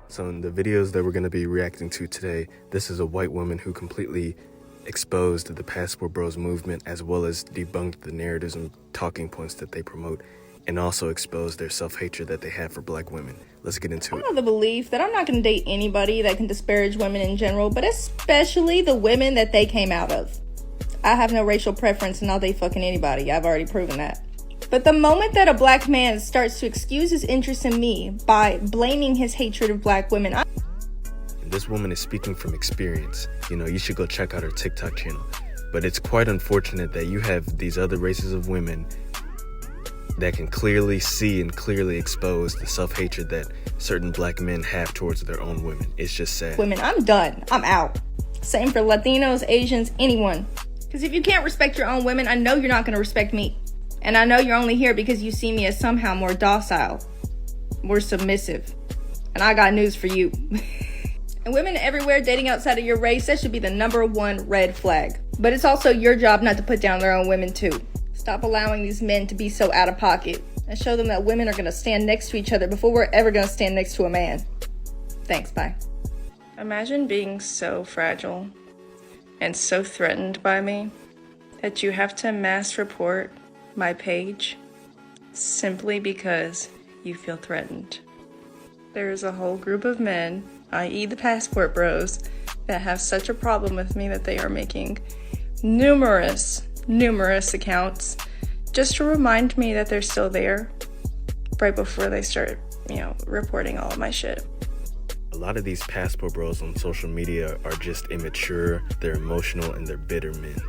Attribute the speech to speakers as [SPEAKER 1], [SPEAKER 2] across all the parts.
[SPEAKER 1] So in the videos that we're going to be reacting to today, this is a white woman who completely exposed the Passport Bros movement, as well as debunked the narratives and talking points that they promote, and also exposed their self-hatred that they have for black women. Let's get into it.
[SPEAKER 2] I have the belief that I'm not going to date anybody that can disparage women in general, but especially the women that they came out of. I have no racial preference and I'll date fucking anybody. I've already proven that. But the moment that a black man starts to excuse his interest in me by blaming his hatred of black women,
[SPEAKER 1] This woman is speaking from experience. You should go check out her TikTok channel. But it's quite unfortunate that you have these other races of women that can clearly see and clearly expose the self-hatred that certain black men have towards their own women. It's just sad.
[SPEAKER 2] Women, I'm done. I'm out. Same for Latinos, Asians, anyone. Because if you can't respect your own women, I know you're not going to respect me. And I know you're only here because you see me as somehow more docile, more submissive. And I got news for you. And women everywhere dating outside of your race, that should be the #1 red flag. But it's also your job not to put down their own women too. Stop allowing these men to be so out of pocket and show them that women are going to stand next to each other before we're ever going to stand next to a man. Thanks, bye. Imagine being so fragile and so threatened by me that you have to mass report my page simply because you feel threatened. There is a whole group of men, i.e. the Passport Bros, that have such a problem with me that they are making numerous accounts just to remind me that they're still there right before they start, reporting all of my shit.
[SPEAKER 1] A lot of these Passport Bros on social media are just immature, they're emotional, and they're bitter men.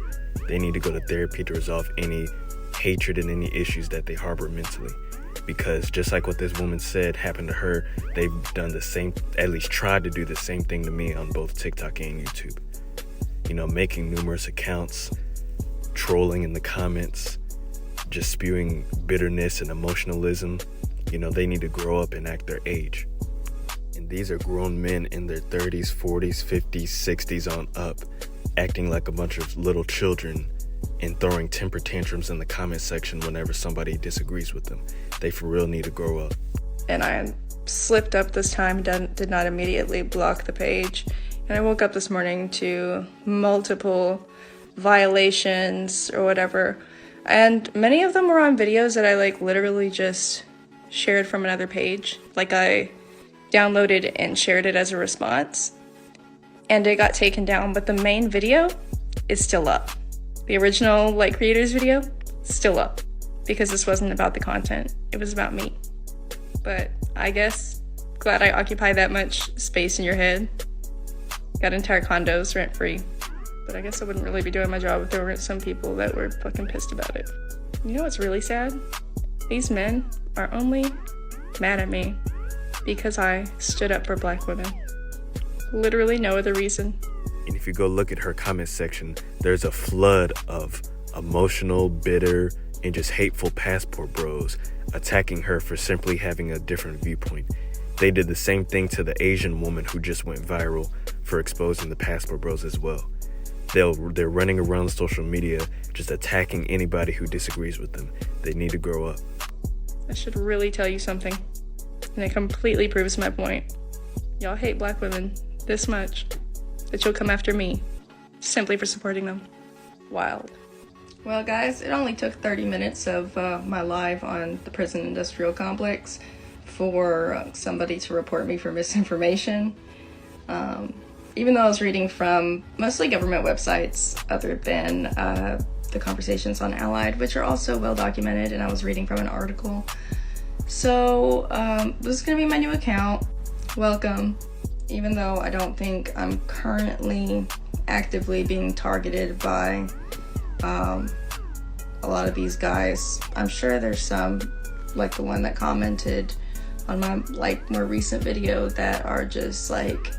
[SPEAKER 1] They need to go to therapy to resolve any hatred and any issues that they harbor mentally. Because just like what this woman said happened to her, they've done the same, at least tried to do the same thing to me on both TikTok and YouTube. Making numerous accounts, trolling in the comments, just spewing bitterness and emotionalism. They need to grow up and act their age. And these are grown men in their 30s, 40s, 50s, 60s on up, acting like a bunch of little children and throwing temper tantrums in the comment section whenever somebody disagrees with them. They for real need to grow up.
[SPEAKER 2] And I slipped up this time, did not immediately block the page. And I woke up this morning to multiple violations or whatever. And many of them were on videos that I literally just shared from another page. I downloaded and shared it as a response. And it got taken down, but the main video is still up. The original creators video, still up. Because this wasn't about the content, it was about me. But I guess, glad I occupy that much space in your head. Got entire condos rent-free. But I guess I wouldn't really be doing my job if there weren't some people that were fucking pissed about it. You know what's really sad? These men are only mad at me because I stood up for black women. Literally no other reason.
[SPEAKER 1] And if you go look at her comment section, there's a flood of emotional, bitter, and just hateful Passport Bros attacking her for simply having a different viewpoint. They did the same thing to the Asian woman who just went viral for exposing the Passport Bros as well. They're running around social media just attacking anybody who disagrees with them. They need to grow up.
[SPEAKER 2] I should really tell you something, and it completely proves my point. Y'all hate black women this much that you'll come after me simply for supporting them. Wild. Well, guys, it only took 30 minutes of my live on the prison industrial complex for somebody to report me for misinformation. Even though I was reading from mostly government websites other than the conversations on Allied, which are also well documented, and I was reading from an article. So this is going to be my new account. Welcome. Even though I don't think I'm currently actively being targeted by a lot of these guys. I'm sure there's some, like the one that commented on my more recent video, that are just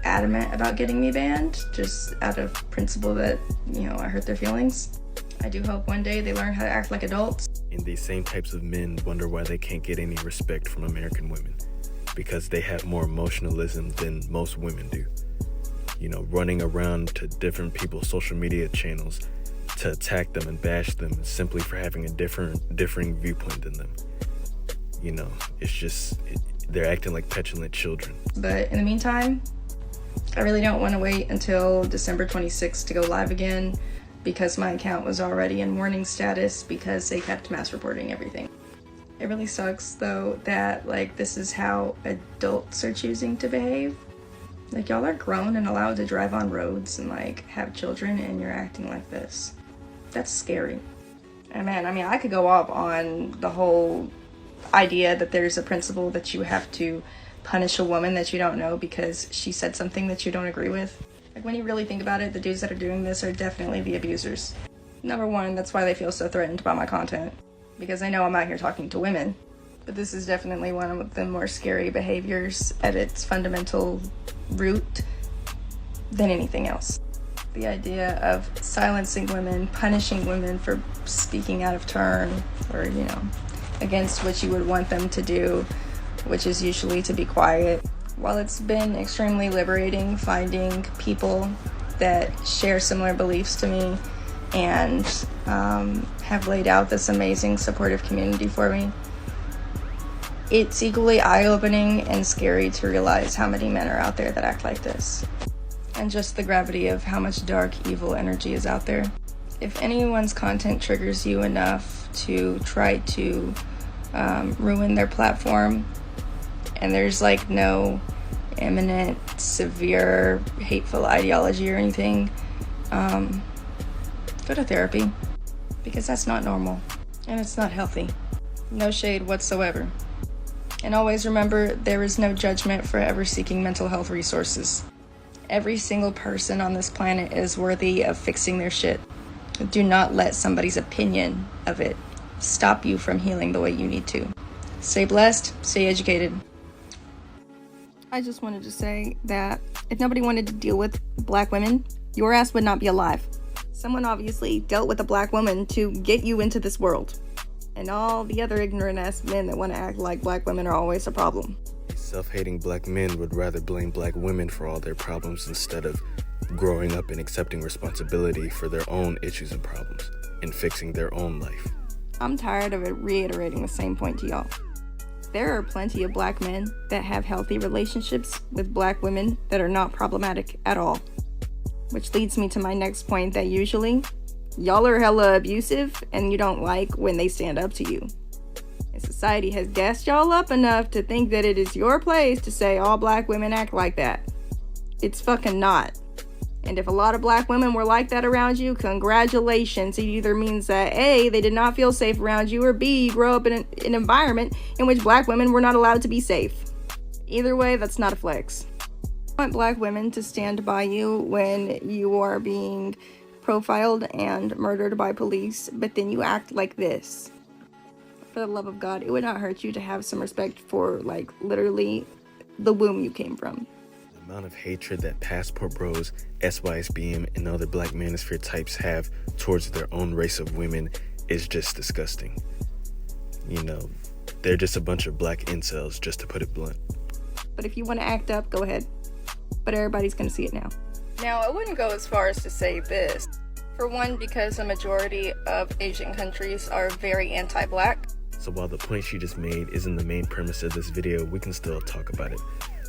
[SPEAKER 2] adamant about getting me banned, just out of principle that, I hurt their feelings. I do hope one day they learn how to act like adults.
[SPEAKER 1] And these same types of men wonder why they can't get any respect from American women, because they have more emotionalism than most women do. Running around to different people's social media channels to attack them and bash them simply for having a differing viewpoint than them. It's just, They're acting like petulant children.
[SPEAKER 2] But in the meantime, I really don't want to wait until December 26th to go live again, because my account was already in warning status because they kept mass reporting everything. It really sucks though that like this is how adults are choosing to behave. Like, y'all are grown and allowed to drive on roads and like have children, and you're acting like this. That's scary. And man, I mean, I could go up on the whole idea that there's a principle that you have to punish a woman that you don't know because she said something that you don't agree with. Like, when you really think about it, the dudes that are doing this are definitely the abusers. Number one, that's why they feel so threatened by my content, because they know I'm out here talking to women. But this is definitely one of the more scary behaviors at its fundamental root than anything else. The idea of silencing women, punishing women for speaking out of turn, or, you know, against what you would want them to do, which is usually to be quiet. While it's been extremely liberating finding people that share similar beliefs to me and have laid out this amazing supportive community for me, it's equally eye-opening and scary to realize how many men are out there that act like this, and just the gravity of how much dark, evil energy is out there. If anyone's content triggers you enough to try to ruin their platform, and there's like no imminent, severe, hateful ideology or anything, go to therapy, because that's not normal and it's not healthy. No shade whatsoever. And always remember, there is no judgment for ever seeking mental health resources. Every single person on this planet is worthy of fixing their shit. Do not let somebody's opinion of it stop you from healing the way you need to. Stay blessed, stay educated. I just wanted to say that if nobody wanted to deal with black women, your ass would not be alive. Someone obviously dealt with a black woman to get you into this world. And all the other ignorant ass men that want to act like black women are always a problem.
[SPEAKER 1] Self-hating black men would rather blame black women for all their problems instead of growing up and accepting responsibility for their own issues and problems and fixing their own life.
[SPEAKER 2] I'm tired of it reiterating the same point to y'all. There are plenty of black men that have healthy relationships with black women that are not problematic at all. Which leads me to my next point, that usually y'all are hella abusive and you don't like when they stand up to you. And society has gassed y'all up enough to think that it is your place to say all black women act like that. It's fucking not. And if a lot of black women were like that around you, congratulations. It either means that A, they did not feel safe around you, or B, you grow up in an environment in which black women were not allowed to be safe. Either way, that's not a flex. I want black women to stand by you when you are being profiled and murdered by police, but then you act like this. For the love of God, it would not hurt you to have some respect for, like, literally the womb you came from.
[SPEAKER 1] The amount of hatred that Passport Bros, SYSBM, and other black manosphere types have towards their own race of women is just disgusting. You know, they're just a bunch of black incels, just to put it blunt.
[SPEAKER 2] But if you want to act up, go ahead. But everybody's gonna see it now. Now, I wouldn't go as far as to say this. For one, because a majority of Asian countries are very anti-black.
[SPEAKER 1] So while the point she just made isn't the main premise of this video, we can still talk about it.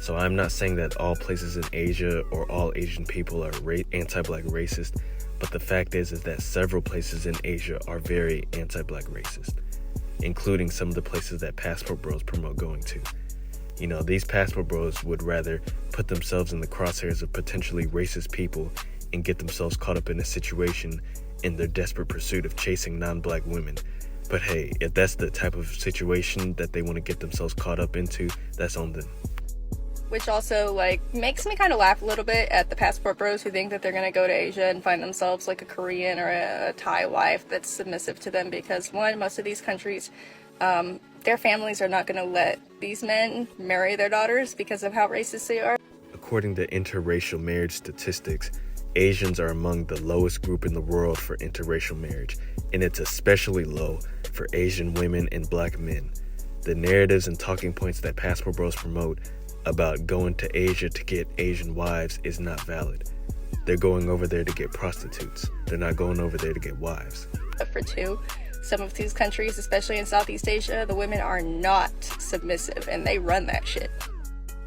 [SPEAKER 1] So I'm not saying that all places in Asia or all Asian people are anti-black racist, but the fact is that several places in Asia are very anti-black racist, including some of the places that Passport Bros promote going to. You know, these Passport Bros would rather put themselves in the crosshairs of potentially racist people and get themselves caught up in a situation in their desperate pursuit of chasing non-black women. But hey, if that's the type of situation that they want to get themselves caught up into, that's on them.
[SPEAKER 2] Which also, like, makes me kind of laugh a little bit at the Passport Bros who think that they're going to go to Asia and find themselves like a Korean or a Thai wife that's submissive to them, because one, most of these countries, their families are not going to let these men marry their daughters because of how racist they are.
[SPEAKER 1] According to interracial marriage statistics, Asians are among the lowest group in the world for interracial marriage, and it's especially low for Asian women and black men. The narratives and talking points that Passport Bros promote about going to Asia to get Asian wives is not valid. They're going over there to get prostitutes. They're not going over there to get wives.
[SPEAKER 2] For two, Some of these countries, especially in Southeast Asia, the women are not submissive and they run that shit.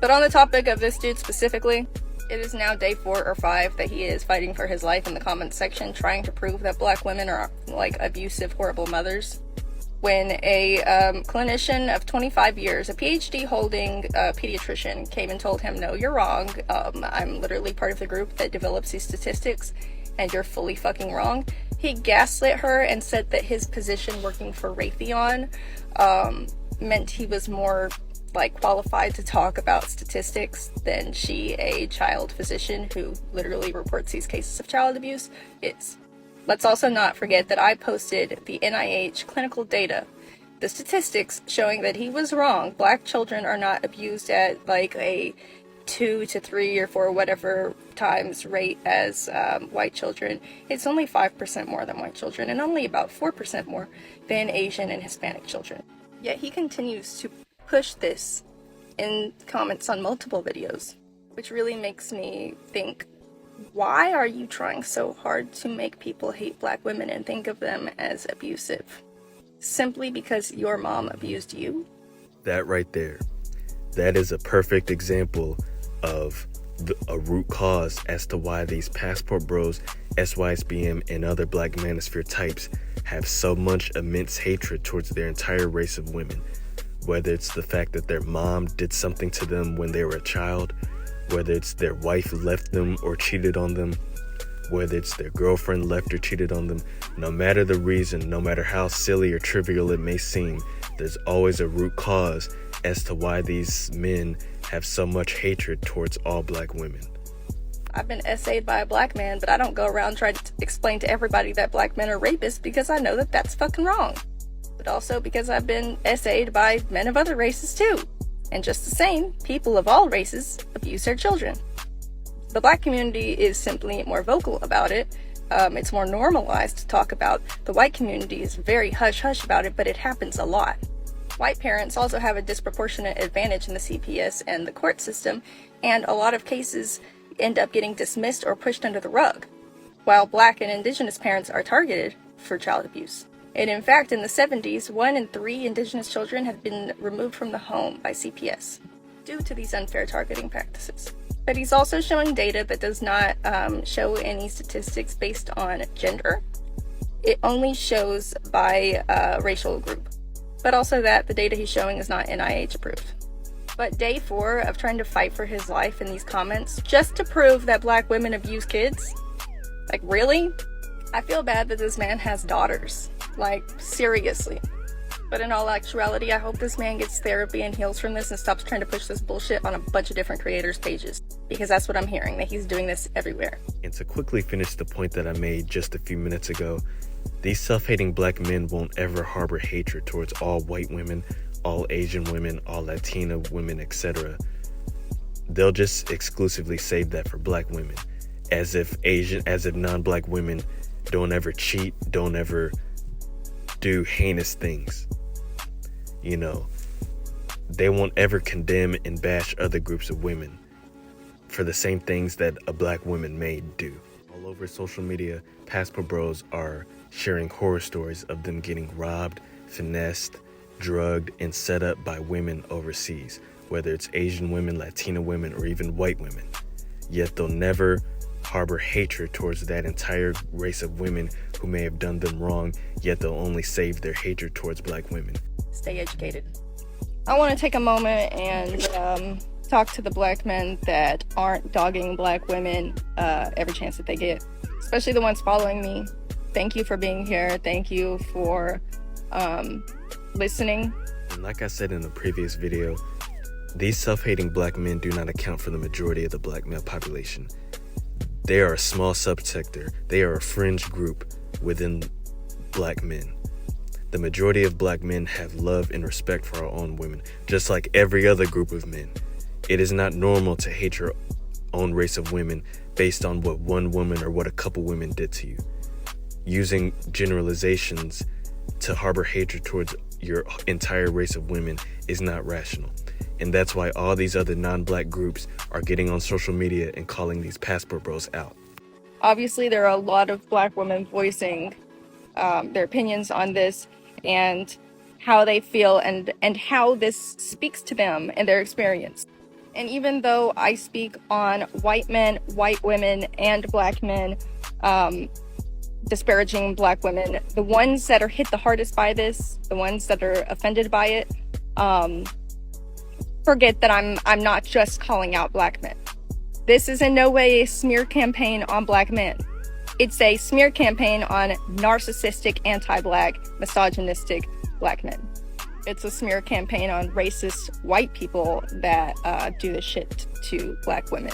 [SPEAKER 2] But on the topic of this dude specifically, it is now day 4 or 5 that he is fighting for his life in the comments section, trying to prove that black women are like abusive, horrible mothers. When a clinician of 25 years, a PhD holding pediatrician, came and told him, no, you're wrong. I'm literally part of the group that develops these statistics and you're fully fucking wrong. He gaslit her and said that his position working for Raytheon meant he was more like qualified to talk about statistics than she, a child physician who literally reports these cases of child abuse, is. Let's also not forget that I posted the NIH clinical data, the statistics showing that he was wrong. Black children are not abused at like a 2 to 3 or 4 whatever times rate as white children. It's only 5% more than white children and only about 4% more than Asian and Hispanic children. Yet he continues to push this in comments on multiple videos, which really makes me think, why are you trying so hard to make people hate black women and think of them as abusive? Simply because your mom abused you?
[SPEAKER 1] That right there, that is a perfect example of a root cause as to why these Passport Bros, SYSBM, and other black manosphere types have so much immense hatred towards their entire race of women. Whether it's the fact that their mom did something to them when they were a child, whether it's their wife left them or cheated on them, whether it's their girlfriend left or cheated on them, no matter the reason, no matter how silly or trivial it may seem, there's always a root cause as to why these men have so much hatred towards all black women.
[SPEAKER 2] I've been essayed by a black man, but I don't go around trying to explain to everybody that black men are rapists because I know that that's fucking wrong. But also because I've been essayed by men of other races too. And just the same, people of all races abuse their children. The black community is simply more vocal about it. It's more normalized to talk about. The white community is very hush-hush about it, but it happens a lot. White parents also have a disproportionate advantage in the CPS and the court system, and a lot of cases end up getting dismissed or pushed under the rug, while black and indigenous parents are targeted for child abuse. And in fact, in the 70s, 1 in 3 indigenous children have been removed from the home by CPS due to these unfair targeting practices. But he's also showing data that does not show any statistics based on gender. It only shows by racial group. But also that the data he's showing is not NIH approved. But day 4 of trying to fight for his life in these comments just to prove that black women abuse kids? Like, really? I feel bad that this man has daughters. Like, seriously. But in all actuality, I hope this man gets therapy and heals from this and stops trying to push this bullshit on a bunch of different creators' pages. Because that's what I'm hearing, that he's doing this everywhere.
[SPEAKER 1] And to quickly finish the point that I made just a few minutes ago, these self-hating black men won't ever harbor hatred towards all white women, all Asian women, all Latina women, etc. They'll just exclusively save that for black women. As if non-black women don't ever cheat, don't ever do heinous things. You know, they won't ever condemn and bash other groups of women for the same things that a black woman may do. All over social media, Passport Bros are sharing horror stories of them getting robbed, finessed, drugged, and set up by women overseas, whether it's Asian women, Latina women, or even white women. Yet they'll never harbor hatred towards that entire race of women who may have done them wrong, yet they'll only save their hatred towards black women.
[SPEAKER 2] Stay educated. I want to take a moment and talk to the black men that aren't dogging black women every chance that they get, especially the ones following me. Thank you for being here. Thank you for listening.
[SPEAKER 1] And like I said in the previous video, these self-hating black men do not account for the majority of the black male population. They are a small subsector. They are a fringe group within black men. The majority of black men have love and respect for our own women, just like every other group of men. It is not normal to hate your own race of women based on what one woman or what a couple women did to you. Using generalizations to harbor hatred towards your entire race of women is not rational. And that's why all these other non-black groups are getting on social media and calling these Passport Bros out.
[SPEAKER 2] Obviously, there are a lot of black women voicing their opinions on this and how they feel and how this speaks to them and their experience. And even though I speak on white men, white women, and black men, disparaging black women, the ones that are hit the hardest by this, the ones that are offended by it, forget that I'm not just calling out black men. This is in no way a smear campaign on black men. It's a smear campaign on narcissistic, anti-black, misogynistic black men. It's a smear campaign on racist white people that do this shit to black women.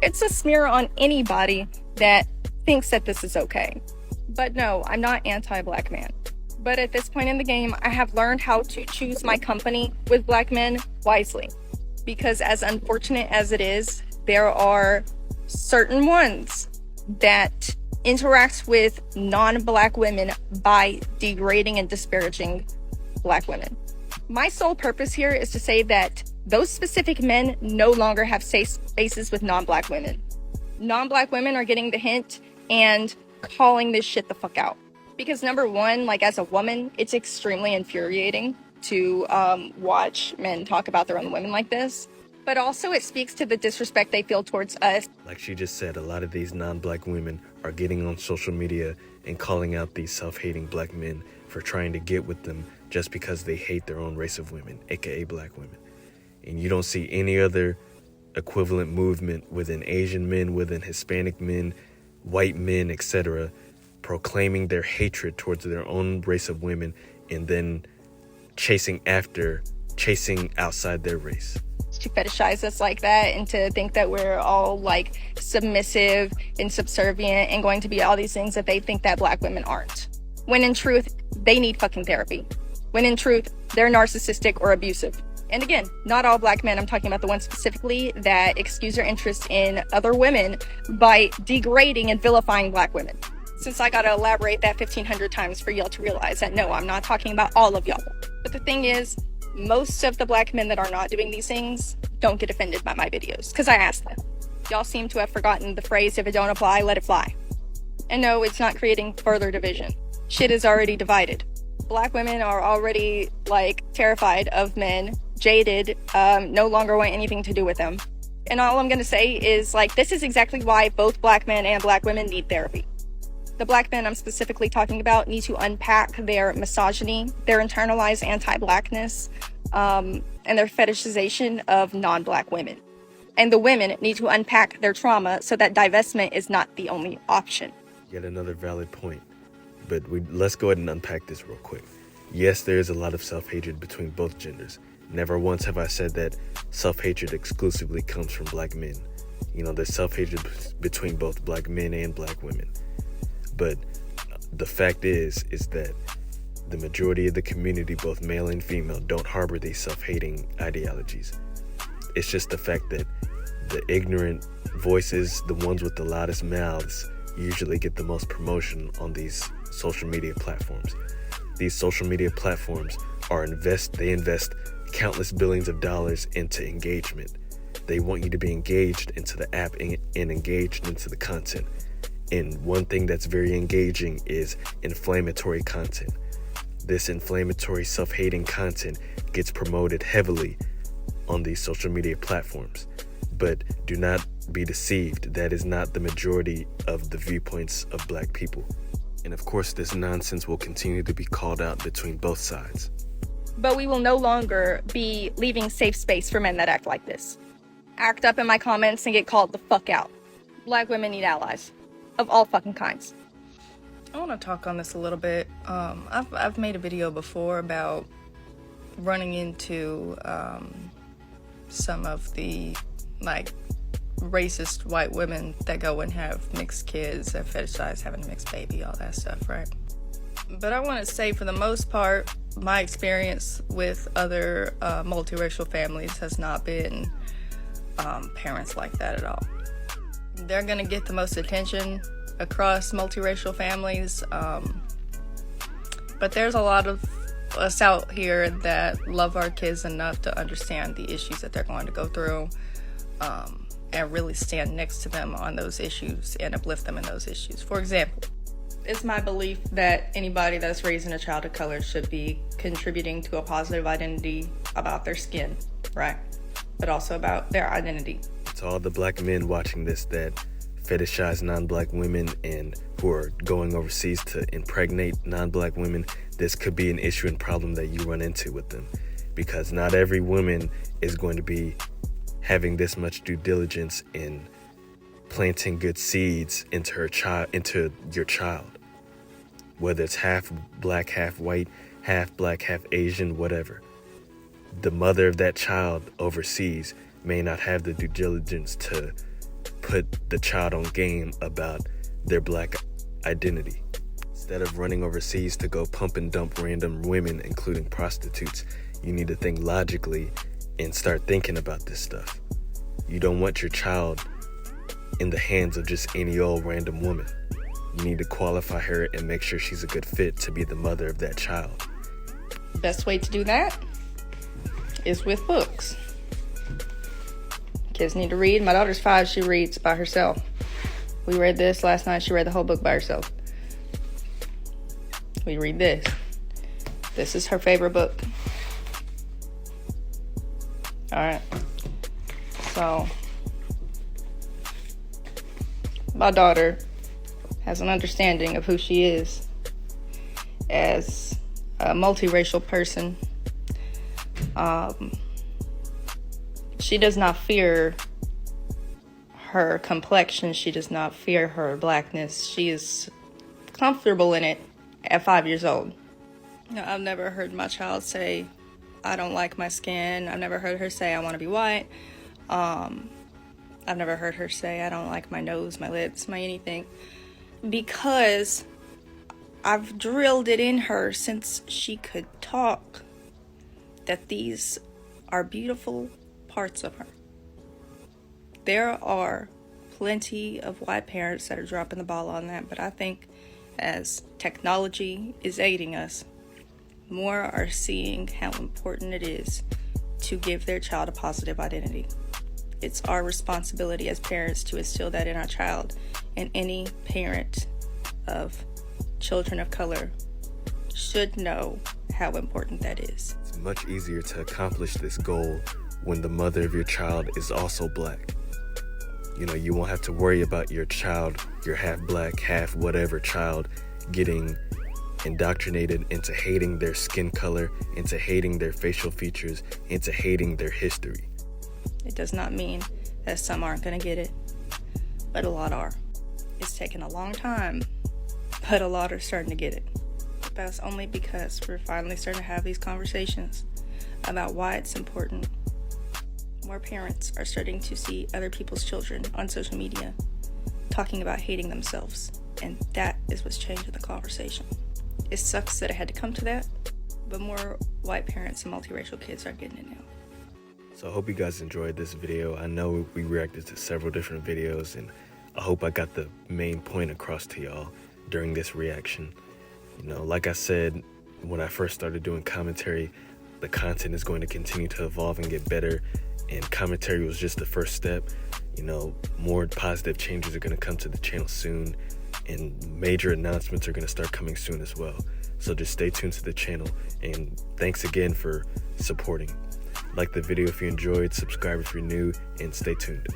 [SPEAKER 2] It's a smear on anybody that thinks that this is okay. But no, I'm not anti-black man. But at this point in the game, I have learned how to choose my company with black men wisely. Because as unfortunate as it is, there are certain ones that interact with non-black women by degrading and disparaging black women. My sole purpose here is to say that those specific men no longer have safe spaces with non-black women. Non-black women are getting the hint and calling this shit the fuck out. Because number one, like as a woman, it's extremely infuriating to watch men talk about their own women like this. But also it speaks to the disrespect they feel towards us.
[SPEAKER 1] Like she just said, a lot of these non-black women are getting on social media and calling out these self-hating black men for trying to get with them just because they hate their own race of women, aka black women. And you don't see any other equivalent movement within Asian men, within Hispanic men, white men, etc., proclaiming their hatred towards their own race of women and then chasing outside their race.
[SPEAKER 2] To fetishize us like that and to think that we're all like submissive and subservient and going to be all these things that they think that black women aren't. When in truth, they need fucking therapy. When in truth, they're narcissistic or abusive. And again, not all black men, I'm talking about the ones specifically that excuse their interest in other women by degrading and vilifying black women. Since I gotta elaborate that 1,500 times for y'all to realize that no, I'm not talking about all of y'all. But the thing is, most of the black men that are not doing these things don't get offended by my videos, because I asked them. Y'all seem to have forgotten the phrase, if it don't apply, let it fly. And no, it's not creating further division. Shit is already divided. Black women are already, like, terrified of men, jaded, no longer want anything to do with them. And all I'm gonna say is, like, this is exactly why both black men and black women need therapy. The black men I'm specifically talking about need to unpack their misogyny, their internalized anti-blackness, and their fetishization of non-black women. And the women need to unpack their trauma so that divestment is not the only option.
[SPEAKER 1] Yet another valid point. But let's go ahead and unpack this real quick. Yes, there is a lot of self-hatred between both genders. Never once have I said that self-hatred exclusively comes from black men. You know, there's self-hatred between both black men and black women. But the fact is that the majority of the community, both male and female, don't harbor these self-hating ideologies. It's just the fact that the ignorant voices, the ones with the loudest mouths, usually get the most promotion on these social media platforms. These social media platforms they invest countless billions of dollars into engagement. They want you to be engaged into the app and engaged into the content. And one thing that's very engaging is inflammatory content. This inflammatory, self-hating content gets promoted heavily on these social media platforms. But do not be deceived. That is not the majority of the viewpoints of black people. And of course, this nonsense will continue to be called out between both sides.
[SPEAKER 2] But we will no longer be leaving safe space for men that act like this. Act up in my comments and get called the fuck out. Black women need allies. Of all fucking kinds.
[SPEAKER 3] I want to talk on this a little bit. I've made a video before about running into some of the like racist white women that go and have mixed kids and fetishize having a mixed baby, all that stuff, right? But I want to say, for the most part, my experience with other multiracial families has not been parents like that at all. They're going to get the most attention across multiracial families, but there's a lot of us out here that love our kids enough to understand the issues that they're going to go through, and really stand next to them on those issues and uplift them in those issues. For example, It's my belief that anybody that's raising a child of color should be contributing to a positive identity about their skin, right? But also about their identity.
[SPEAKER 1] To all the black men watching this that fetishize non-black women and who are going overseas to impregnate non-black women, this could be an issue and problem that you run into with them, because not every woman is going to be having this much due diligence in planting good seeds into your child, whether it's half black, half white, half black, half Asian, whatever. The mother of that child overseas may not have the due diligence to put the child on game about their black identity. Instead of running overseas to go pump and dump random women, including prostitutes, you need to think logically and start thinking about this stuff. You don't want your child in the hands of just any old random woman. You need to qualify her and make sure she's a good fit to be the mother of that child.
[SPEAKER 3] The best way to do that is with books. Kids need to read. My daughter's 5, she reads by herself. We read this last night, she read the whole book by herself. We read this. This is her favorite book. Alright. So, my daughter has an understanding of who she is as a multiracial person. She does not fear her complexion. She does not fear her blackness. She is comfortable in it at 5 years old. Now, I've never heard my child say, I don't like my skin. I've never heard her say, I want to be white. I've never heard her say, I don't like my nose, my lips, my anything. Because I've drilled it in her since she could talk that these are beautiful parts of her. There are plenty of white parents that are dropping the ball on that, but I think as technology is aiding us, more are seeing how important it is to give their child a positive identity. It's our responsibility as parents to instill that in our child, and any parent of children of color should know how important that is.
[SPEAKER 1] It's much easier to accomplish this goal when the mother of your child is also black. You know, you won't have to worry about your child, your half black, half whatever child, getting indoctrinated into hating their skin color, into hating their facial features, into hating their history.
[SPEAKER 3] It does not mean that some aren't going to get it, but a lot are. It's taken a long time, but a lot are starting to get it. That's only because we're finally starting to have these conversations about why it's important. More parents are starting to see other people's children on social media talking about hating themselves, and that is what's changing the conversation. It sucks that it had to come to that, but more white parents and multiracial kids are getting it now.
[SPEAKER 1] So I hope you guys enjoyed this video. I know we reacted to several different videos, and I hope I got the main point across to y'all during this reaction. You know, like I said, when I first started doing commentary, the content is going to continue to evolve and get better, and commentary was just the first step. You know, more positive changes are going to come to the channel soon, and major announcements are going to start coming soon as well. So just stay tuned to the channel, and thanks again for supporting. Like the video if you enjoyed, subscribe if you're new, and stay tuned.